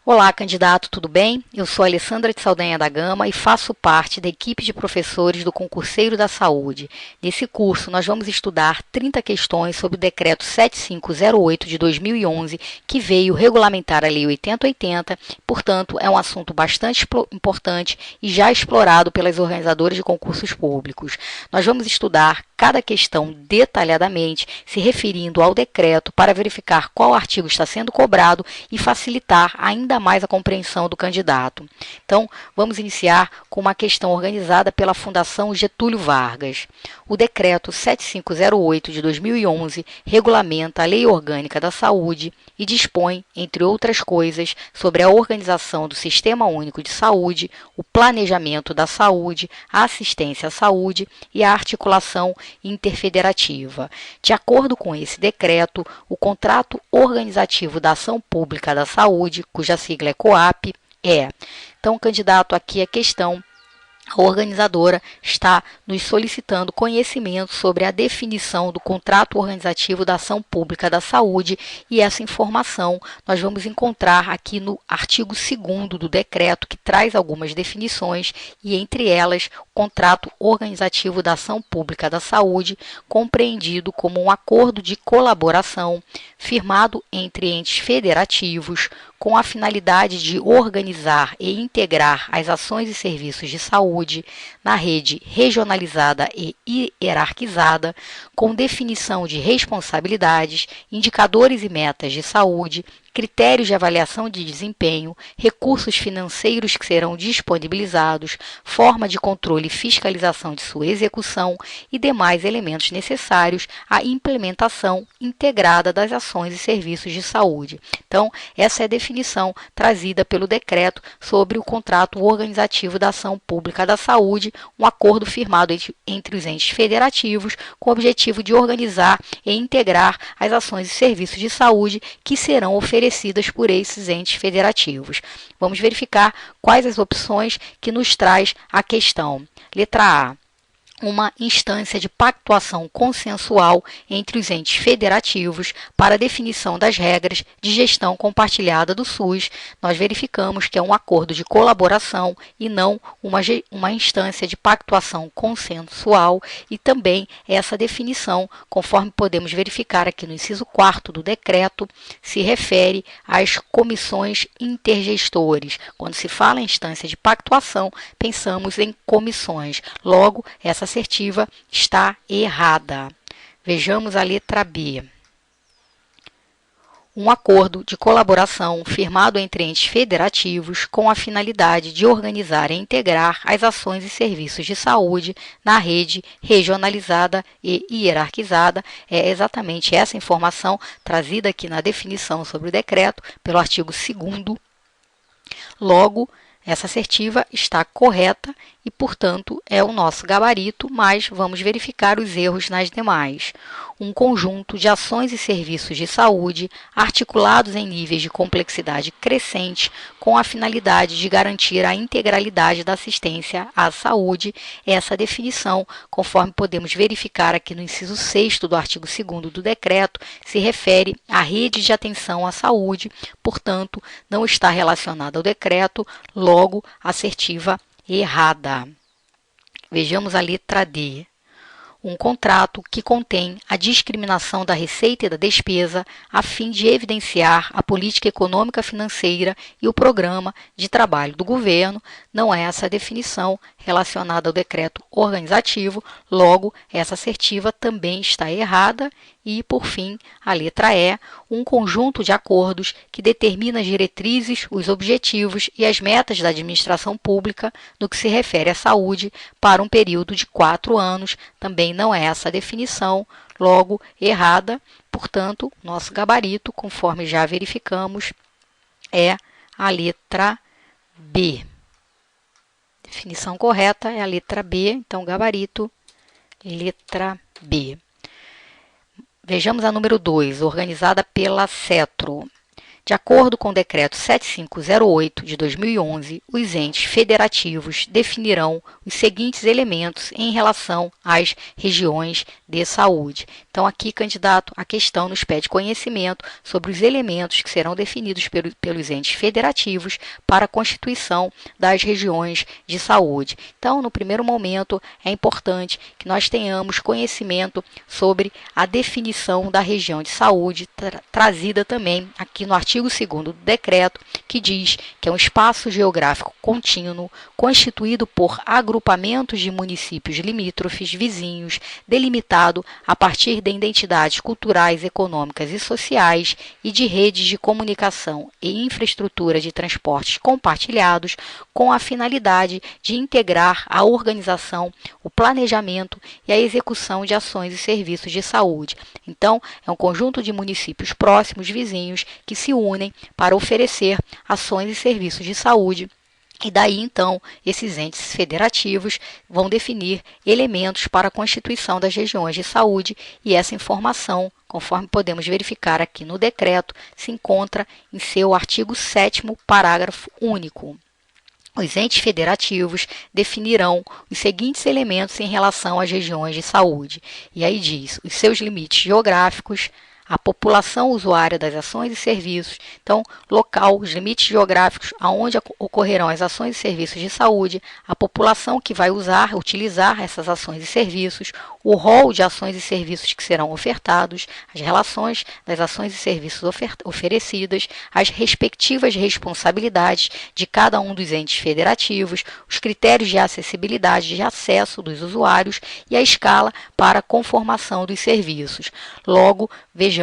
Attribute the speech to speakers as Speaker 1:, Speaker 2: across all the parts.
Speaker 1: Olá, candidato, tudo bem? Eu sou Alessandra de Saldanha da Gama e faço parte da equipe de professores do Concurseiro da Saúde. Nesse curso, nós vamos estudar 30 questões sobre o Decreto 7508 de 2011, que veio regulamentar a Lei 8080, portanto, é um assunto bastante importante e já explorado pelas organizadoras de concursos públicos. Nós vamos estudar cada questão detalhadamente, se referindo ao decreto para verificar qual artigo está sendo cobrado e facilitar ainda mais a compreensão do candidato. Então, vamos iniciar com uma questão organizada pela Fundação Getúlio Vargas. O Decreto 7508 de 2011 regulamenta a Lei Orgânica da Saúde e dispõe, entre outras coisas, sobre a organização do Sistema Único de Saúde, o planejamento da saúde, a assistência à saúde e a articulação interfederativa. De acordo com esse decreto, o contrato organizativo da ação pública da saúde, cuja sigla é COAP, Então, candidato, aqui a questão, a organizadora está nos solicitando conhecimento sobre a definição do contrato organizativo da ação pública da saúde e essa informação nós vamos encontrar aqui no artigo 2º do decreto, que traz algumas definições e entre elas o contrato organizativo da ação pública da saúde, compreendido como um acordo de colaboração firmado entre entes federativos com a finalidade de organizar e integrar as ações e serviços de saúde na rede regionalizada e hierarquizada, com definição de responsabilidades, indicadores e metas de saúde, critérios de avaliação de desempenho, recursos financeiros que serão disponibilizados, forma de controle e fiscalização de sua execução e demais elementos necessários à implementação integrada das ações e serviços de saúde. Então, essa é a definição trazida pelo decreto sobre o contrato organizativo da ação pública da saúde, um acordo firmado entre os entes federativos com o objetivo de organizar e integrar as ações e serviços de saúde que serão oferecidas por esses entes federativos. Vamos verificar quais as opções que nos traz a questão. Letra A. Uma instância de pactuação consensual entre os entes federativos para a definição das regras de gestão compartilhada do SUS. Nós verificamos que é um acordo de colaboração e não uma instância de pactuação consensual, e também essa definição, conforme podemos verificar aqui no inciso 4º do decreto, se refere às comissões intergestores. Quando se fala em instância de pactuação, pensamos em comissões. Logo, essa assertiva está errada. Vejamos a letra B. Um acordo de colaboração firmado entre entes federativos com a finalidade de organizar e integrar as ações e serviços de saúde na rede regionalizada e hierarquizada. É exatamente essa informação trazida aqui na definição sobre o decreto pelo artigo 2º. Logo, essa assertiva está correta e, portanto, é o nosso gabarito, mas vamos verificar os erros nas demais. Um conjunto de ações e serviços de saúde articulados em níveis de complexidade crescente com a finalidade de garantir a integralidade da assistência à saúde. Essa definição, conforme podemos verificar aqui no inciso 6º do artigo 2º do decreto, se refere à rede de atenção à saúde, portanto, não está relacionada ao decreto, logo, assertiva errada. Vejamos a letra D. Um contrato que contém a discriminação da receita e da despesa a fim de evidenciar a política econômica financeira e o programa de trabalho do governo. Não é essa a definição relacionada ao decreto organizativo, logo, essa assertiva também está errada. E, por fim, a letra E, um conjunto de acordos que determina as diretrizes, os objetivos e as metas da administração pública no que se refere à saúde para um período de 4 anos. Também não é essa a definição, logo, errada. Portanto, nosso gabarito, conforme já verificamos, é a letra B. Definição correta é a letra B, então gabarito, letra B. Vejamos a número 2, organizada pela CETRO. De acordo com o Decreto 7508 de 2011, os entes federativos definirão os seguintes elementos em relação às regiões de saúde. Então, aqui, candidato, a questão nos pede conhecimento sobre os elementos que serão definidos pelos entes federativos para a constituição das regiões de saúde. Então, no primeiro momento, é importante que nós tenhamos conhecimento sobre a definição da região de saúde, trazida também aqui no artigo 2º do decreto, que diz que é um espaço geográfico contínuo, constituído por agrupamentos de municípios limítrofes, vizinhos, delimitado a partir de identidades culturais, econômicas e sociais e de redes de comunicação e infraestrutura de transportes compartilhados, com a finalidade de integrar a organização, o planejamento e a execução de ações e serviços de saúde. Então, é um conjunto de municípios próximos, vizinhos, que se unem para oferecer ações e serviços de saúde. E daí, então, esses entes federativos vão definir elementos para a constituição das regiões de saúde, e essa informação, conforme podemos verificar aqui no decreto, se encontra em seu artigo 7º, parágrafo único. Os entes federativos definirão os seguintes elementos em relação às regiões de saúde. E aí diz os seus limites geográficos, a população usuária das ações e serviços, então, local, os limites geográficos aonde ocorrerão as ações e serviços de saúde, a população que vai utilizar essas ações e serviços, o rol de ações e serviços que serão ofertados, as relações das ações e serviços oferecidas, as respectivas responsabilidades de cada um dos entes federativos, os critérios de acessibilidade de acesso dos usuários e a escala para a conformação dos serviços. Logo, vejamos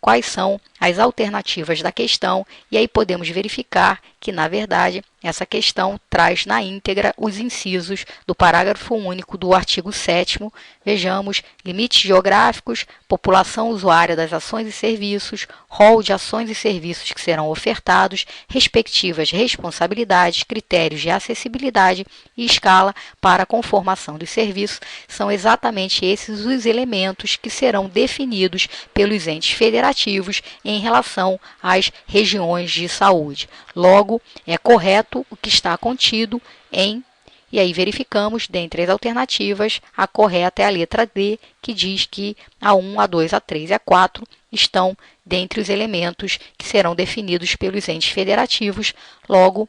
Speaker 1: quais são as alternativas da questão, e aí podemos verificar que, na verdade, essa questão traz na íntegra os incisos do parágrafo único do artigo 7º. Vejamos: limites geográficos, população usuária das ações e serviços, rol de ações e serviços que serão ofertados, respectivas responsabilidades, critérios de acessibilidade e escala para a conformação dos serviços. São exatamente esses os elementos que serão definidos pelos entes federativos em relação às regiões de saúde. Logo, é correto o que está contido em... E aí verificamos, dentre as alternativas, a correta é a letra D, que diz que a 1, a 2, a 3 e a 4 estão dentre os elementos que serão definidos pelos entes federativos. Logo,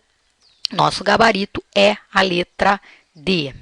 Speaker 1: nosso gabarito é a letra D.